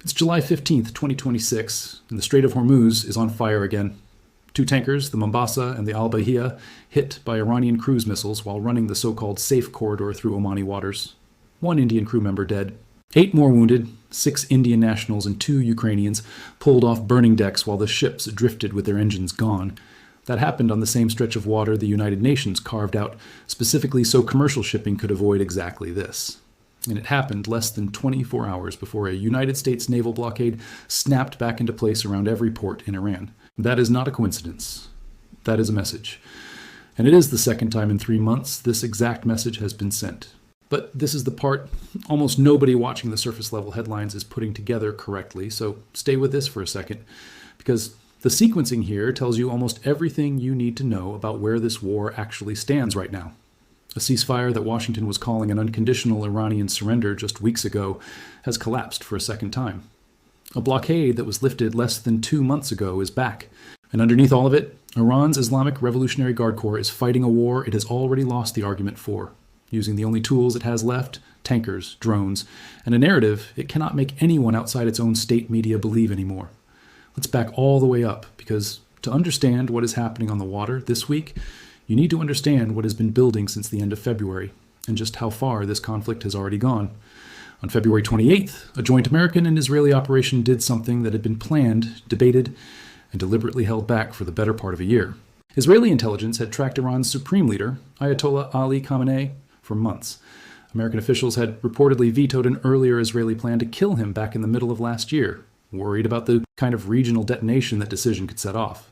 It's July 15th, 2026, and the Strait of Hormuz is on fire again. Two tankers, the Mombasa and the Bahiyah, hit by Iranian cruise missiles while running the so-called safe corridor through Omani waters. One Indian crew member dead. 8 more wounded, 6 Indian nationals and 2 Ukrainians pulled off burning decks while the ships drifted with their engines gone. That happened on the same stretch of water the United Nations carved out specifically so commercial shipping could avoid exactly this. And it happened less than 24 hours before a United States naval blockade snapped back into place around every port in Iran. That is not a coincidence. That is a message. And it is the second time in 3 months this exact message has been sent. But this is the part almost nobody watching the surface level headlines is putting together correctly, so stay with this for a second, because the sequencing here tells you almost everything you need to know about where this war actually stands right now. A ceasefire that Washington was calling an unconditional Iranian surrender just weeks ago has collapsed for a second time. A blockade that was lifted less than 2 months ago is back. And underneath all of it, Iran's Islamic Revolutionary Guard Corps is fighting a war it has already lost the argument for, using the only tools it has left, tankers, drones, and a narrative it cannot make anyone outside its own state media believe anymore. Let's back all the way up, because to understand what is happening on the water this week, you need to understand what has been building since the end of February, and just how far this conflict has already gone. On February 28th, a joint American and Israeli operation did something that had been planned, debated, and deliberately held back for the better part of a year. Israeli intelligence had tracked Iran's supreme leader, Ayatollah Ali Khamenei, for months. American officials had reportedly vetoed an earlier Israeli plan to kill him back in the middle of last year, worried about the kind of regional detonation that decision could set off.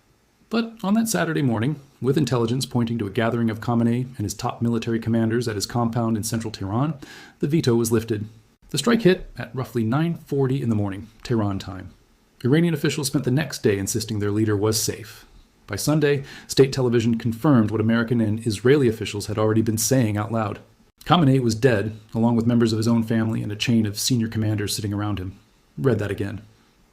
But on that Saturday morning, with intelligence pointing to a gathering of Khamenei and his top military commanders at his compound in central Tehran, the veto was lifted. The strike hit at roughly 9:40 in the morning, Tehran time. Iranian officials spent the next day insisting their leader was safe. By Sunday, state television confirmed what American and Israeli officials had already been saying out loud. Khamenei was dead, along with members of his own family and a chain of senior commanders sitting around him. Read that again.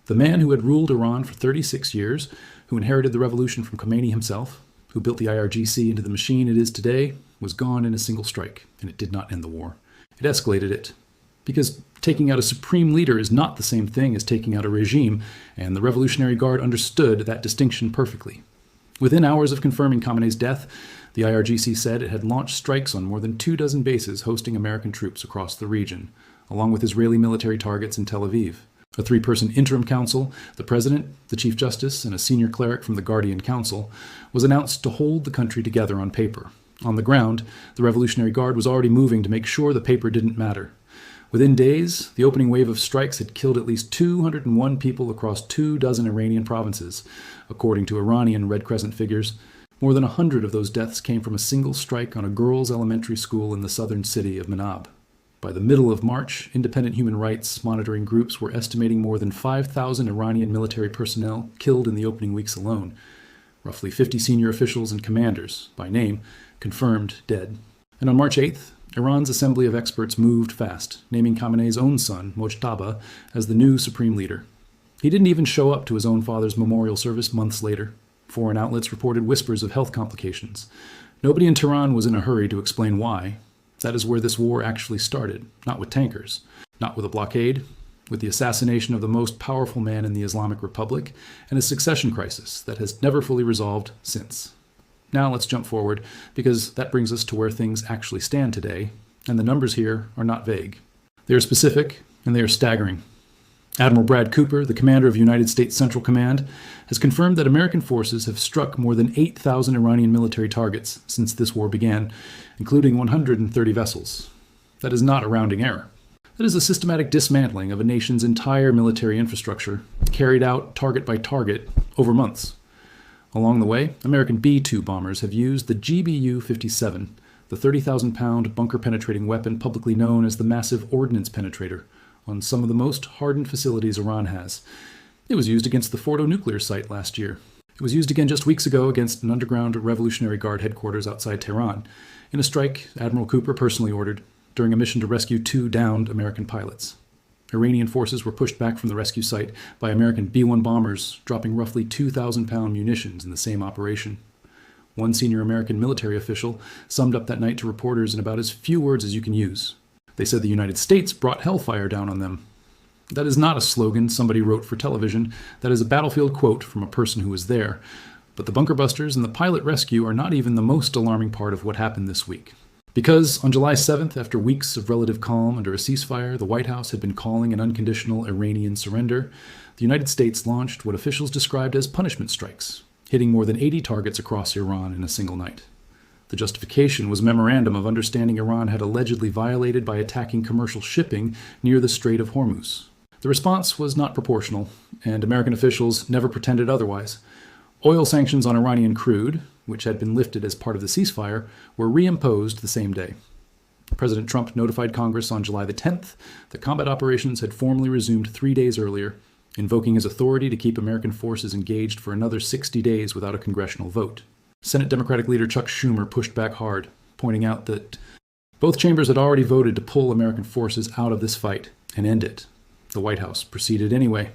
The man who had ruled Iran for 36 years, who inherited the revolution from Khomeini himself, who built the IRGC into the machine it is today, was gone in a single strike, and it did not end the war. It escalated it. Because taking out a supreme leader is not the same thing as taking out a regime, and the Revolutionary Guard understood that distinction perfectly. Within hours of confirming Khamenei's death, the IRGC said it had launched strikes on more than 24 bases hosting American troops across the region, along with Israeli military targets in Tel Aviv. A 3-person interim council, the president, the chief justice, and a senior cleric from the Guardian Council, was announced to hold the country together on paper. On the ground, the Revolutionary Guard was already moving to make sure the paper didn't matter. Within days, the opening wave of strikes had killed at least 201 people across 24 Iranian provinces, according to Iranian Red Crescent figures. More than 100 of those deaths came from a single strike on a girls' elementary school in the southern city of Manab. By the middle of March, independent human rights monitoring groups were estimating more than 5,000 Iranian military personnel killed in the opening weeks alone. Roughly 50 senior officials and commanders, by name, confirmed dead. And on March 8th, Iran's Assembly of Experts moved fast, naming Khamenei's own son, Mojtaba, as the new supreme leader. He didn't even show up to his own father's memorial service months later. Foreign outlets reported whispers of health complications. Nobody in Tehran was in a hurry to explain why. That is where this war actually started, not with tankers, not with a blockade, with the assassination of the most powerful man in the Islamic Republic, and a succession crisis that has never fully resolved since. Now let's jump forward, because that brings us to where things actually stand today, and the numbers here are not vague. They are specific, and they are staggering. Admiral Brad Cooper, the commander of United States Central Command, has confirmed that American forces have struck more than 8,000 Iranian military targets since this war began, including 130 vessels. That is not a rounding error. That is a systematic dismantling of a nation's entire military infrastructure, carried out target by target over months. Along the way, American B-2 bombers have used the GBU-57, the 30,000-pound bunker-penetrating weapon publicly known as the Massive Ordnance Penetrator, on some of the most hardened facilities Iran has. It was used against the Fordo nuclear site last year. It was used again just weeks ago against an underground Revolutionary Guard headquarters outside Tehran, in a strike Admiral Cooper personally ordered during a mission to rescue 2 downed American pilots. Iranian forces were pushed back from the rescue site by American B-1 bombers, dropping roughly 2,000-pound munitions in the same operation. One senior American military official summed up that night to reporters in about as few words as you can use. They said the United States brought hellfire down on them. That is not a slogan somebody wrote for television. That is a battlefield quote from a person who was there. But the bunker busters and the pilot rescue are not even the most alarming part of what happened this week. Because on July 7th, after weeks of relative calm under a ceasefire, the White House had been calling an unconditional Iranian surrender, the United States launched what officials described as punishment strikes, hitting more than 80 targets across Iran in a single night. The justification was a memorandum of understanding Iran had allegedly violated by attacking commercial shipping near the Strait of Hormuz. The response was not proportional, and American officials never pretended otherwise. Oil sanctions on Iranian crude, which had been lifted as part of the ceasefire, were reimposed the same day. President Trump notified Congress on July the 10th that combat operations had formally resumed 3 days earlier, invoking his authority to keep American forces engaged for another 60 days without a congressional vote. Senate Democratic leader Chuck Schumer pushed back hard, pointing out that both chambers had already voted to pull American forces out of this fight and end it. The White House proceeded anyway.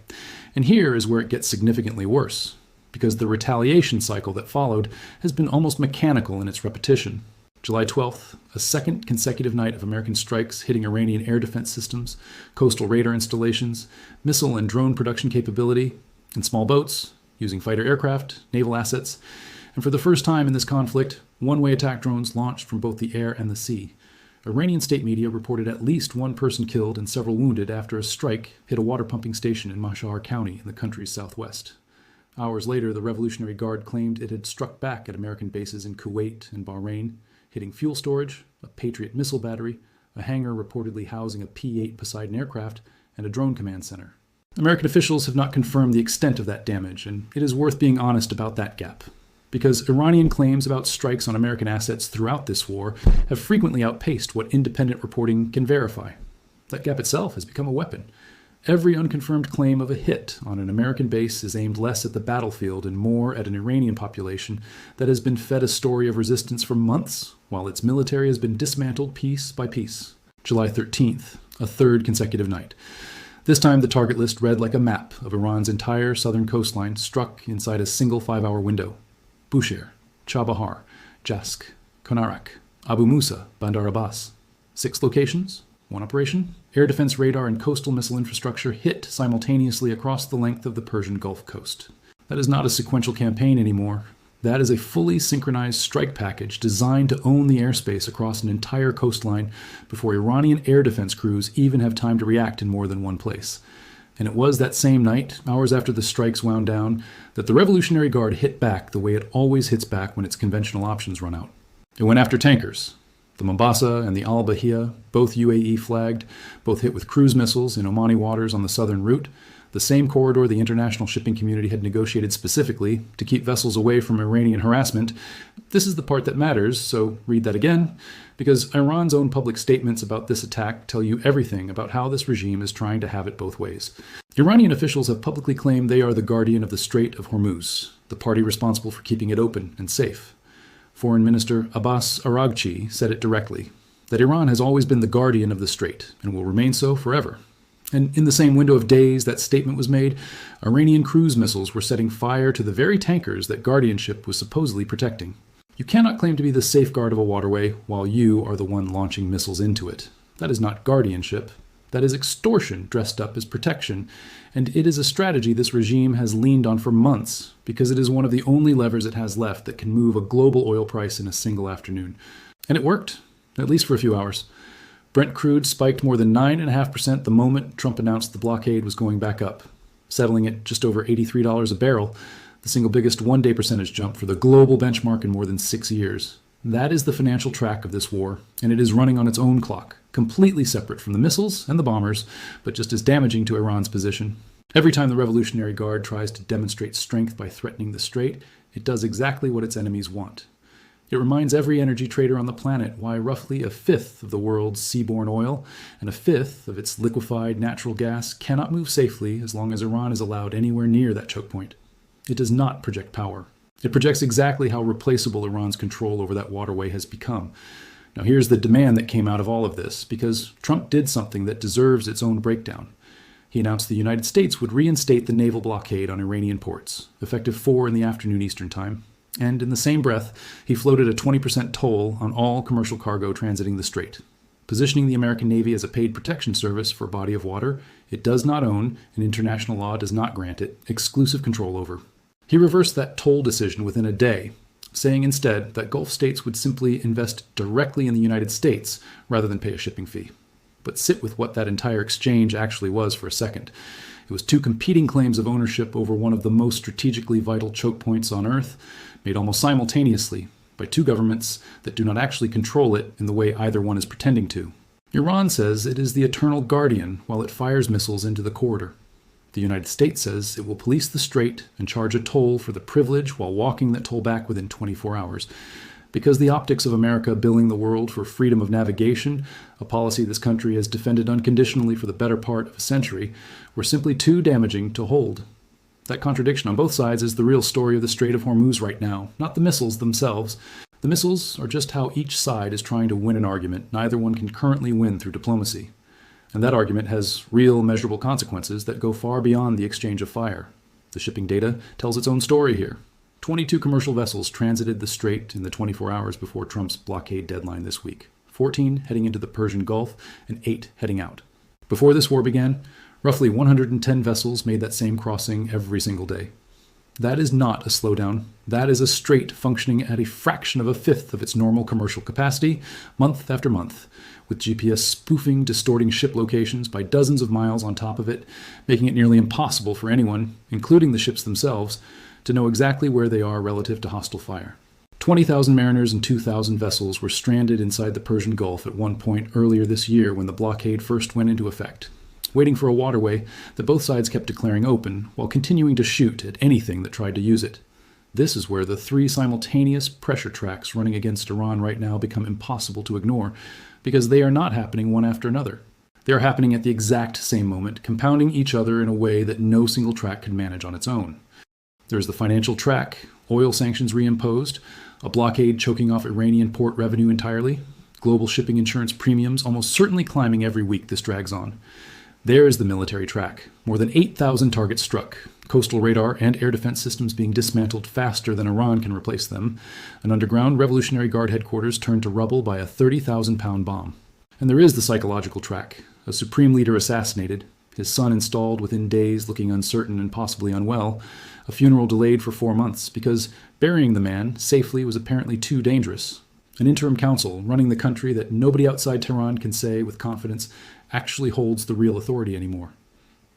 And here is where it gets significantly worse, because the retaliation cycle that followed has been almost mechanical in its repetition. July 12th, a second consecutive night of American strikes hitting Iranian air defense systems, coastal radar installations, missile and drone production capability, and small boats, using fighter aircraft, naval assets, and for the first time in this conflict, one-way attack drones launched from both the air and the sea. Iranian state media reported at least one person killed and several wounded after a strike hit a water pumping station in Bushehr County in the country's southwest. Hours later, the Revolutionary Guard claimed it had struck back at American bases in Kuwait and Bahrain, hitting fuel storage, a Patriot missile battery, a hangar reportedly housing a P-8 Poseidon aircraft, and a drone command center. American officials have not confirmed the extent of that damage, and it is worth being honest about that gap. Because Iranian claims about strikes on American assets throughout this war have frequently outpaced what independent reporting can verify. That gap itself has become a weapon. Every unconfirmed claim of a hit on an American base is aimed less at the battlefield and more at an Iranian population that has been fed a story of resistance for months, while its military has been dismantled piece by piece. July 13th, a third consecutive night. This time the target list read like a map of Iran's entire southern coastline struck inside a single 5-hour window. Bushehr, Chah Bahar, Jask, Konarak, Abu Musa, Bandar Abbas. 6 locations, 1 operation. Air defense radar and coastal missile infrastructure hit simultaneously across the length of the Persian Gulf coast. That is not a sequential campaign anymore. That is a fully synchronized strike package designed to own the airspace across an entire coastline before Iranian air defense crews even have time to react in more than one place. And it was that same night, hours after the strikes wound down, that the Revolutionary Guard hit back the way it always hits back when its conventional options run out. It went after tankers. The Mombasa and the Bahiyah, both UAE flagged, both hit with cruise missiles in Omani waters on the southern route, the same corridor the international shipping community had negotiated specifically to keep vessels away from Iranian harassment. This is the part that matters, so read that again, because Iran's own public statements about this attack tell you everything about how this regime is trying to have it both ways. Iranian officials have publicly claimed they are the guardian of the Strait of Hormuz, the party responsible for keeping it open and safe. Foreign Minister Abbas Araghchi said it directly, that Iran has always been the guardian of the strait and will remain so forever. And in the same window of days that statement was made, Iranian cruise missiles were setting fire to the very tankers that guardianship was supposedly protecting. You cannot claim to be the safeguard of a waterway while you are the one launching missiles into it. That is not guardianship. That is extortion dressed up as protection, and it is a strategy this regime has leaned on for months because it is one of the only levers it has left that can move a global oil price in a single afternoon. And it worked, at least for a few hours. Brent crude spiked more than 9.5% the moment Trump announced the blockade was going back up, settling at just over $83 a barrel, the single biggest one-day percentage jump for the global benchmark in more than 6 years. That is the financial track of this war, and it is running on its own clock, completely separate from the missiles and the bombers, but just as damaging to Iran's position. Every time the Revolutionary Guard tries to demonstrate strength by threatening the strait, it does exactly what its enemies want. It reminds every energy trader on the planet why roughly a fifth of the world's seaborne oil and a fifth of its liquefied natural gas cannot move safely as long as Iran is allowed anywhere near that choke point. It does not project power. It projects exactly how replaceable Iran's control over that waterway has become. Now here's the demand that came out of all of this, because Trump did something that deserves its own breakdown. He announced the United States would reinstate the naval blockade on Iranian ports, effective 4 p.m. Eastern Time. And in the same breath, he floated a 20% toll on all commercial cargo transiting the strait. positioning the American Navy as a paid protection service for a body of water it does not own and international law does not grant it exclusive control over. He reversed that toll decision within a day, saying instead that Gulf states would simply invest directly in the United States rather than pay a shipping fee. But sit with what that entire exchange actually was for a second. It was two competing claims of ownership over one of the most strategically vital choke points on Earth, made almost simultaneously by two governments that do not actually control it in the way either one is pretending to. Iran says it is the eternal guardian while it fires missiles into the corridor. The United States says it will police the strait and charge a toll for the privilege while walking that toll back within 24 hours. Because the optics of America billing the world for freedom of navigation, a policy this country has defended unconditionally for the better part of a century, were simply too damaging to hold. That contradiction on both sides is the real story of the Strait of Hormuz right now, not the missiles themselves. The missiles are just how each side is trying to win an argument neither one can currently win through diplomacy. And that argument has real, measurable consequences that go far beyond the exchange of fire. The shipping data tells its own story here. 22 commercial vessels transited the strait in the 24 hours before Trump's blockade deadline this week, 14 heading into the Persian Gulf and 8 heading out. Before this war began, roughly 110 vessels made that same crossing every single day. That is not a slowdown. That is a strait functioning at a fraction of a fifth of its normal commercial capacity, month after month, with GPS spoofing, distorting ship locations by dozens of miles on top of it, making it nearly impossible for anyone, including the ships themselves, to know exactly where they are relative to hostile fire. 20,000 mariners and 2,000 vessels were stranded inside the Persian Gulf at one point earlier this year when the blockade first went into effect, waiting for a waterway that both sides kept declaring open while continuing to shoot at anything that tried to use it. This is where the three simultaneous pressure tracks running against Iran right now become impossible to ignore, because they are not happening one after another. They are happening at the exact same moment, compounding each other in a way that no single track could manage on its own. There's the financial track, oil sanctions reimposed, a blockade choking off Iranian port revenue entirely, global shipping insurance premiums almost certainly climbing every week this drags on. There is the military track, more than 8,000 targets struck, coastal radar and air defense systems being dismantled faster than Iran can replace them, an underground Revolutionary Guard headquarters turned to rubble by a 30,000-pound bomb. And there is the psychological track, a supreme leader assassinated, his son installed within days looking uncertain and possibly unwell, a funeral delayed for 4 months because burying the man safely was apparently too dangerous, an interim council running the country that nobody outside Tehran can say with confidence actually holds the real authority anymore.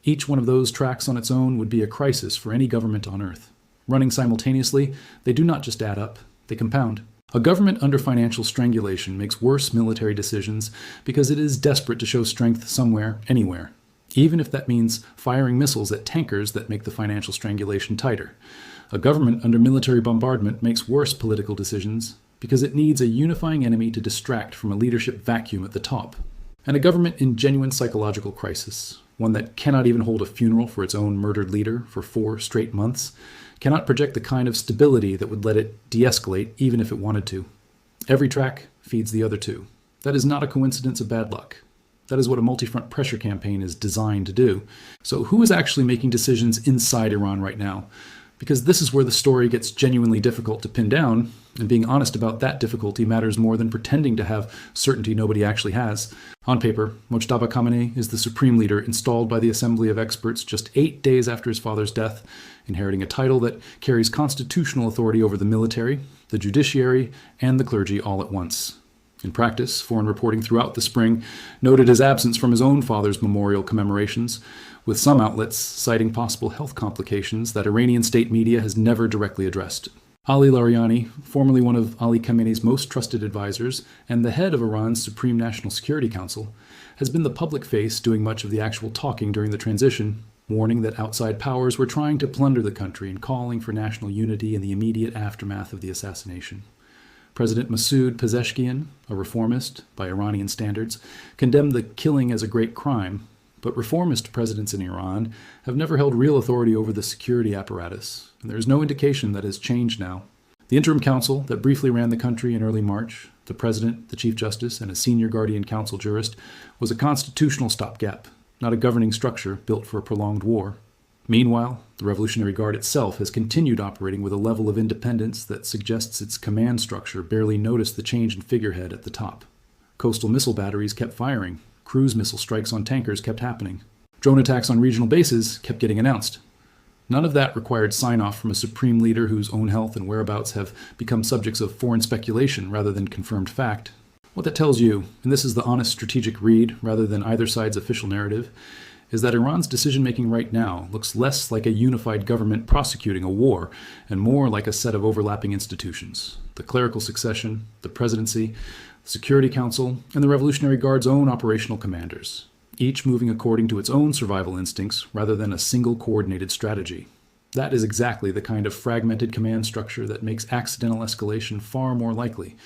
Each one of those tracks on its own would be a crisis for any government on Earth. Running simultaneously, they do not just add up, they compound. A government under financial strangulation makes worse military decisions because it is desperate to show strength somewhere, anywhere, even if that means firing missiles at tankers that make the financial strangulation tighter. A government under military bombardment makes worse political decisions because it needs a unifying enemy to distract from a leadership vacuum at the top. And a government in genuine psychological crisis, one that cannot even hold a funeral for its own murdered leader for 4 straight months, cannot project the kind of stability that would let it de-escalate even if it wanted to. Every track feeds the other two. That is not a coincidence of bad luck. That is what a multi-front pressure campaign is designed to do. So who is actually making decisions inside Iran right now? Because this is where the story gets genuinely difficult to pin down, and being honest about that difficulty matters more than pretending to have certainty nobody actually has. On paper, Mojtaba Khamenei is the supreme leader installed by the Assembly of Experts just 8 days after his father's death, inheriting a title that carries constitutional authority over the military, the judiciary, and the clergy all at once. In practice, foreign reporting throughout the spring noted his absence from his own father's memorial commemorations, with some outlets citing possible health complications that Iranian state media has never directly addressed. Ali Larijani, formerly one of Ali Khamenei's most trusted advisors and the head of Iran's Supreme National Security Council, has been the public face doing much of the actual talking during the transition, warning that outside powers were trying to plunder the country and calling for national unity in the immediate aftermath of the assassination. President Masoud Pezeshkian, a reformist by Iranian standards, condemned the killing as a great crime, but reformist presidents in Iran have never held real authority over the security apparatus, and there is no indication that has changed now. The interim council that briefly ran the country in early March, the president, the chief justice, and a senior guardian council jurist, was a constitutional stopgap, not a governing structure built for a prolonged war. Meanwhile, the Revolutionary Guard itself has continued operating with a level of independence that suggests its command structure barely noticed the change in figurehead at the top. Coastal missile batteries kept firing. Cruise missile strikes on tankers kept happening. Drone attacks on regional bases kept getting announced. None of that required sign-off from a supreme leader whose own health and whereabouts have become subjects of foreign speculation rather than confirmed fact. What that tells you, and this is the honest strategic read rather than either side's official narrative, is that Iran's decision-making right now looks less like a unified government prosecuting a war and more like a set of overlapping institutions. The clerical succession, the presidency, the Security Council, and the Revolutionary Guard's own operational commanders, each moving according to its own survival instincts rather than a single coordinated strategy. That is exactly the kind of fragmented command structure that makes accidental escalation far more likely,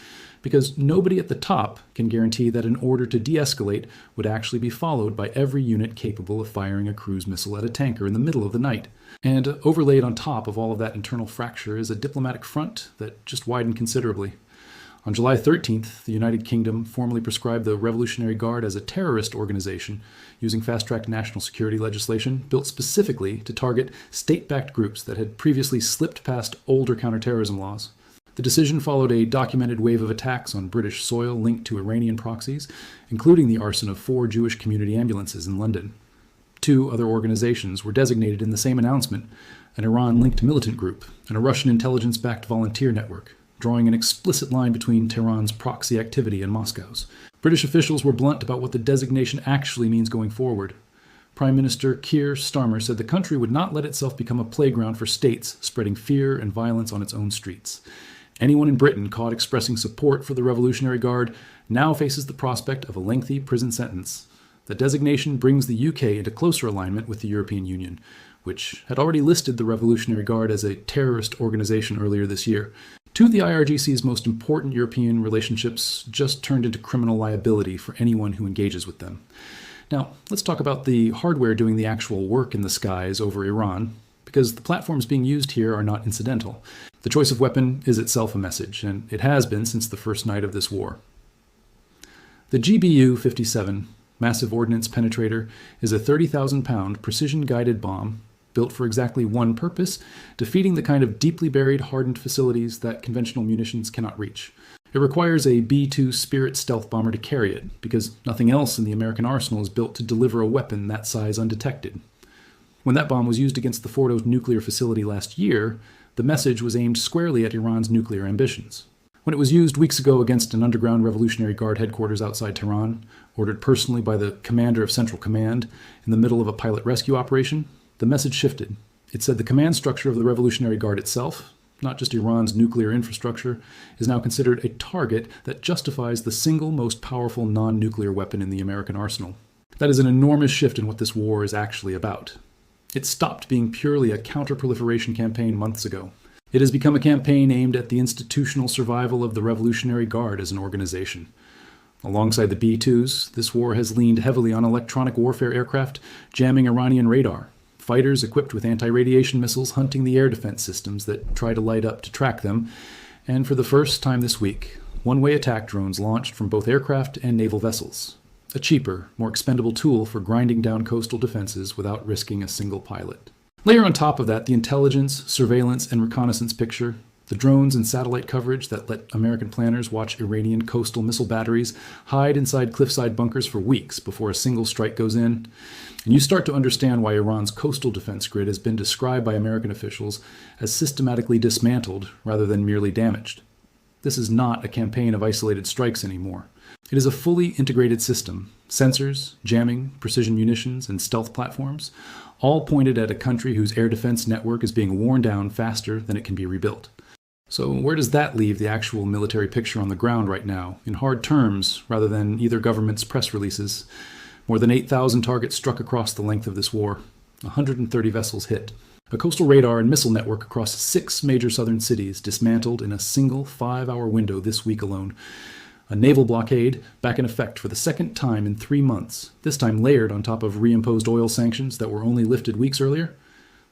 because nobody at the top can guarantee that an order to de-escalate would actually be followed by every unit capable of firing a cruise missile at a tanker in the middle of the night. And overlaid on top of all of that internal fracture is a diplomatic front that just widened considerably. On July 13th, the United Kingdom formally prescribed the Revolutionary Guard as a terrorist organization using fast-track national security legislation built specifically to target state-backed groups that had previously slipped past older counterterrorism laws. The decision followed a documented wave of attacks on British soil linked to Iranian proxies, including the arson of 4 Jewish community ambulances in London. 2 other organizations were designated in the same announcement, an Iran-linked militant group and a Russian intelligence-backed volunteer network, drawing an explicit line between Tehran's proxy activity and Moscow's. British officials were blunt about what the designation actually means going forward. Prime Minister Keir Starmer said the country would not let itself become a playground for states spreading fear and violence on its own streets. Anyone in Britain caught expressing support for the Revolutionary Guard now faces the prospect of a lengthy prison sentence. The designation brings the UK into closer alignment with the European Union, which had already listed the Revolutionary Guard as a terrorist organization earlier this year. 2 of the IRGC's most important European relationships just turned into criminal liability for anyone who engages with them. Now, let's talk about the hardware doing the actual work in the skies over Iran, because the platforms being used here are not incidental. The choice of weapon is itself a message, and it has been since the first night of this war. The GBU-57 Massive Ordnance Penetrator is a 30,000-pound precision-guided bomb built for exactly one purpose: defeating the kind of deeply buried, hardened facilities that conventional munitions cannot reach. It requires a B-2 Spirit stealth bomber to carry it, because nothing else in the American arsenal is built to deliver a weapon that size undetected. When that bomb was used against the Fordo nuclear facility last year, the message was aimed squarely at Iran's nuclear ambitions. When it was used weeks ago against an underground Revolutionary Guard headquarters outside Tehran, ordered personally by the commander of Central Command in the middle of a pilot rescue operation, the message shifted. It said the command structure of the Revolutionary Guard itself, not just Iran's nuclear infrastructure, is now considered a target that justifies the single most powerful non-nuclear weapon in the American arsenal. That is an enormous shift in what this war is actually about. It stopped being purely a counter-proliferation campaign months ago. It has become a campaign aimed at the institutional survival of the Revolutionary Guard as an organization. Alongside the B-2s, this war has leaned heavily on electronic warfare aircraft jamming Iranian radar, fighters equipped with anti-radiation missiles hunting the air defense systems that try to light up to track them, and for the first time this week, one-way attack drones launched from both aircraft and naval vessels. A cheaper, more expendable tool for grinding down coastal defenses without risking a single pilot. Layer on top of that the intelligence, surveillance, and reconnaissance picture, the drones and satellite coverage that let American planners watch Iranian coastal missile batteries hide inside cliffside bunkers for weeks before a single strike goes in, and you start to understand why Iran's coastal defense grid has been described by American officials as systematically dismantled rather than merely damaged. This is not a campaign of isolated strikes anymore. It is a fully integrated system: sensors, jamming, precision munitions, and stealth platforms, all pointed at a country whose air defense network is being worn down faster than it can be rebuilt. So where does that leave the actual military picture on the ground right now, in hard terms rather than either government's press releases? More than 8,000 targets struck across the length of this war, 130 vessels hit. A coastal radar and missile network across 6 major southern cities dismantled in a single 5-hour window this week alone. A naval blockade back in effect for the second time in 3 months, this time layered on top of reimposed oil sanctions that were only lifted weeks earlier.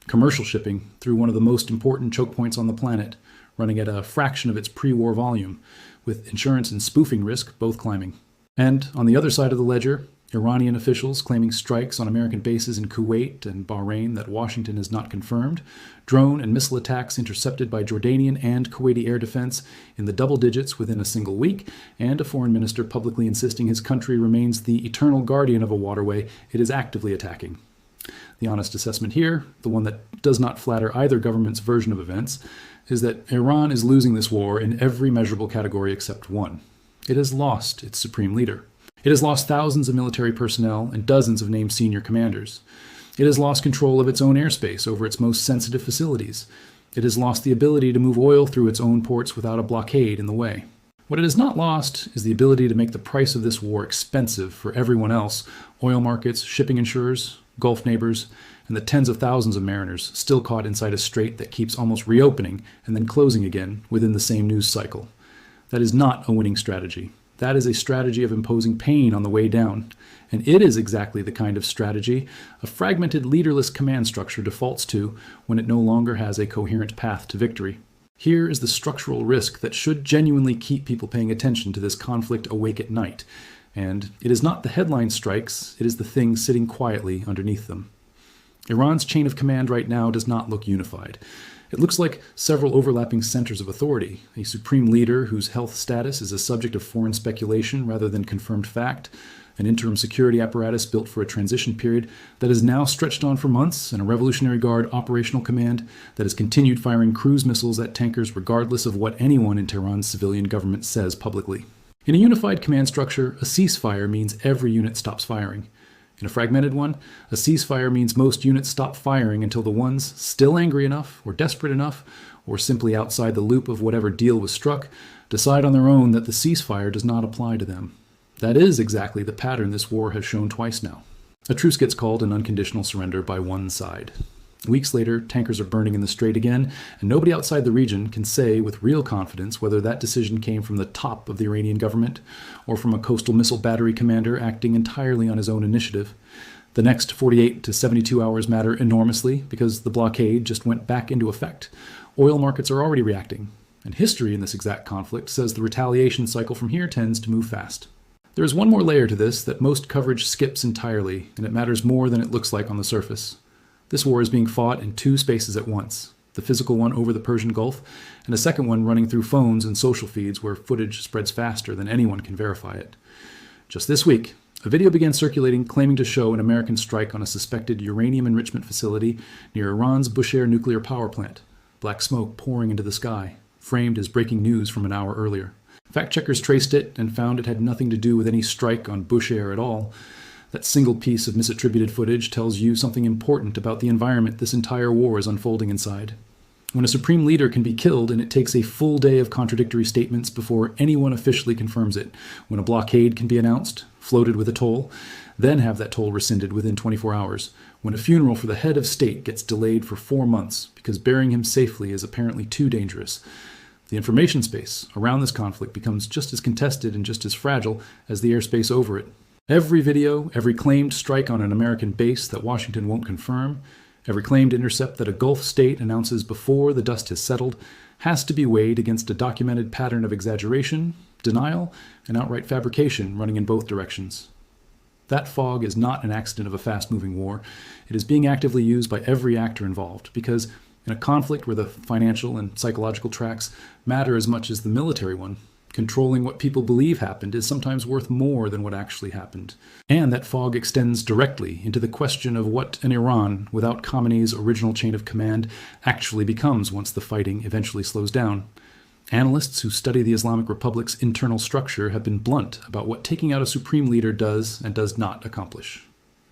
Commercial shipping through one of the most important choke points on the planet, running at a fraction of its pre-war volume, with insurance and spoofing risk both climbing. And on the other side of the ledger, Iranian officials claiming strikes on American bases in Kuwait and Bahrain that Washington has not confirmed, drone and missile attacks intercepted by Jordanian and Kuwaiti air defense in the double digits within a single week, and a foreign minister publicly insisting his country remains the eternal guardian of a waterway it is actively attacking. The honest assessment here, the one that does not flatter either government's version of events, is that Iran is losing this war in every measurable category except one. It has lost its supreme leader. It has lost thousands of military personnel and dozens of named senior commanders. It has lost control of its own airspace over its most sensitive facilities. It has lost the ability to move oil through its own ports without a blockade in the way. What it has not lost is the ability to make the price of this war expensive for everyone else: oil markets, shipping insurers, Gulf neighbors, and the tens of thousands of mariners still caught inside a strait that keeps almost reopening and then closing again within the same news cycle. That is not a winning strategy. That is a strategy of imposing pain on the way down. And it is exactly the kind of strategy a fragmented, leaderless command structure defaults to when it no longer has a coherent path to victory. Here is the structural risk that should genuinely keep people paying attention to this conflict awake at night. And it is not the headline strikes, it is the things sitting quietly underneath them. Iran's chain of command right now does not look unified. It looks like several overlapping centers of authority, a supreme leader whose health status is a subject of foreign speculation rather than confirmed fact, an interim security apparatus built for a transition period that is now stretched on for months, and a Revolutionary Guard operational command that has continued firing cruise missiles at tankers regardless of what anyone in Tehran's civilian government says publicly. In a unified command structure, a ceasefire means every unit stops firing. In a fragmented one, a ceasefire means most units stop firing until the ones still angry enough, or desperate enough, or simply outside the loop of whatever deal was struck, decide on their own that the ceasefire does not apply to them. That is exactly the pattern this war has shown twice now. A truce gets called an unconditional surrender by one side. Weeks later, tankers are burning in the strait again, and nobody outside the region can say with real confidence whether that decision came from the top of the Iranian government or from a coastal missile battery commander acting entirely on his own initiative. The next 48 to 72 hours matter enormously because the blockade just went back into effect. Oil markets are already reacting, and history in this exact conflict says the retaliation cycle from here tends to move fast. There is one more layer to this that most coverage skips entirely, and it matters more than it looks like on the surface. This war is being fought in two spaces at once, the physical one over the Persian Gulf, and a second one running through phones and social feeds where footage spreads faster than anyone can verify it. Just this week, a video began circulating claiming to show an American strike on a suspected uranium enrichment facility near Iran's Bushehr nuclear power plant, black smoke pouring into the sky, framed as breaking news from an hour earlier. Fact-checkers traced it and found it had nothing to do with any strike on Bushehr at all. That single piece of misattributed footage tells you something important about the environment this entire war is unfolding inside. When a supreme leader can be killed and it takes a full day of contradictory statements before anyone officially confirms it, when a blockade can be announced, floated with a toll, then have that toll rescinded within 24 hours, when a funeral for the head of state gets delayed for 4 months because burying him safely is apparently too dangerous, the information space around this conflict becomes just as contested and just as fragile as the airspace over it. Every video, every claimed strike on an American base that Washington won't confirm, every claimed intercept that a Gulf state announces before the dust has settled, has to be weighed against a documented pattern of exaggeration, denial, and outright fabrication running in both directions. That fog is not an accident of a fast-moving war. It is being actively used by every actor involved, because in a conflict where the financial and psychological tracks matter as much as the military one, controlling what people believe happened is sometimes worth more than what actually happened. And that fog extends directly into the question of what an Iran without Khamenei's original chain of command actually becomes once the fighting eventually slows down. Analysts who study the Islamic Republic's internal structure have been blunt about what taking out a supreme leader does and does not accomplish.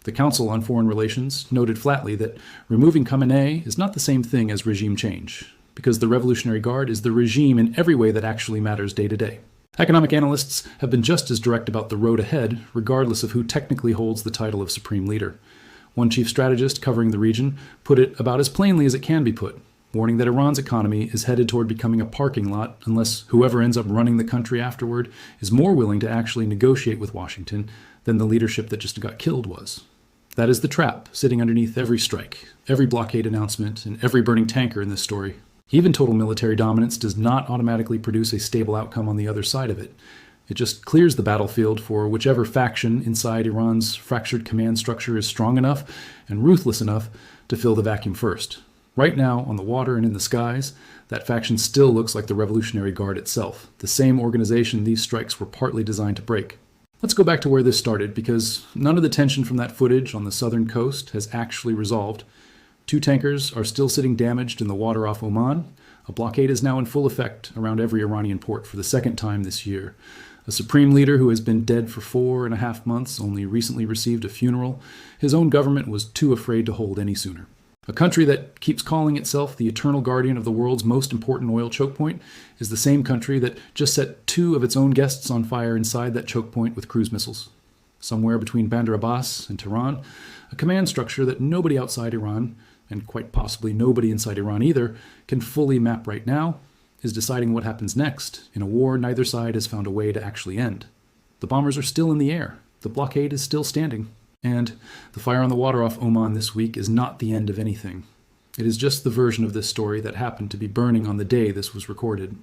The Council on Foreign Relations noted flatly that removing Khamenei is not the same thing as regime change, because the Revolutionary Guard is the regime in every way that actually matters day to day. Economic analysts have been just as direct about the road ahead, regardless of who technically holds the title of supreme leader. One chief strategist covering the region put it about as plainly as it can be put, warning that Iran's economy is headed toward becoming a parking lot unless whoever ends up running the country afterward is more willing to actually negotiate with Washington than the leadership that just got killed was. That is the trap sitting underneath every strike, every blockade announcement, and every burning tanker in this story. Even total military dominance does not automatically produce a stable outcome on the other side of it. It just clears the battlefield for whichever faction inside Iran's fractured command structure is strong enough and ruthless enough to fill the vacuum first. Right now, on the water and in the skies, that faction still looks like the Revolutionary Guard itself, the same organization these strikes were partly designed to break. Let's go back to where this started, because none of the tension from that footage on the southern coast has actually resolved. 2 tankers are still sitting damaged in the water off Oman. A blockade is now in full effect around every Iranian port for the second time this year. A supreme leader who has been dead for 4.5 months only recently received a funeral. His own government was too afraid to hold any sooner. A country that keeps calling itself the eternal guardian of the world's most important oil choke point is the same country that just set 2 of its own guests on fire inside that choke point with cruise missiles. Somewhere between Bandar Abbas and Tehran, a command structure that nobody outside Iran, and quite possibly nobody inside Iran either, can fully map right now, is deciding what happens next in a war neither side has found a way to actually end. The bombers are still in the air. The blockade is still standing. And the fire on the water off Oman this week is not the end of anything. It is just the version of this story that happened to be burning on the day this was recorded.